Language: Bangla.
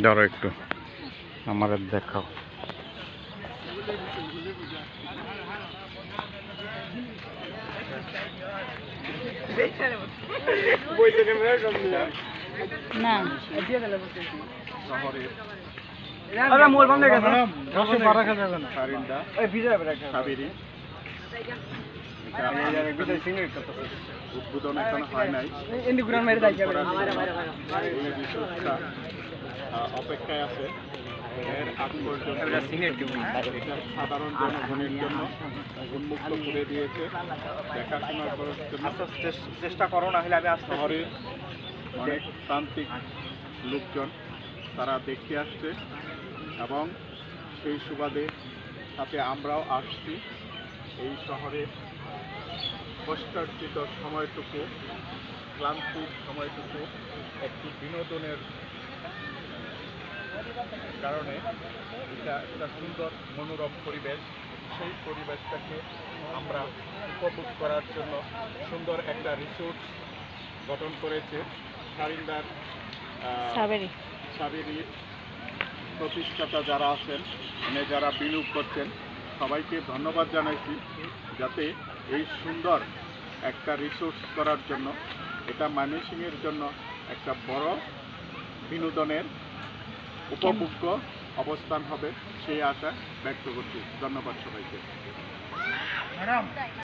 ধরো একটু আমাদের দেখাও। উদ্বোধন এখন হয় নাই, অপেক্ষায় আছে। এর আগ পর্যন্ত সাধারণ জনগণের জন্য উন্মুক্ত করে দিয়েছে, দেখাশোনা করার জন্য চেষ্টা করো, না হলে আমি শহরে অনেক প্রান্তিক লোকজন তারা দেখতে আসছে এবং সেই সুবাদে সাথে আমরাও আসছি। এই শহরে কষ্টার্জিত সময়টুকু, ক্লান্তির সময়টুকু একটু বিনোদনের কারণে এটা একটা সুন্দর মনোরম পরিবেশ, সেই পরিবেশটাকে আমরা উপভোগ করার জন্য সুন্দর একটা রিসোর্ট গঠন করেছে সারিন্দার সাবেরির প্রতিষ্ঠাতা যারা আছেন, মানে যারা বিনিয়োগ করছেন, সবাইকে ধন্যবাদ জানাইছি, যাতে এই সুন্দর একটা রিসোর্স করার জন্য এটা ময়মনসিংহের জন্য একটা বড় বিনোদনের উপভোগ্য অবস্থান হবে, সেই আশা ব্যক্ত করছি। ধন্যবাদ সবাইকে।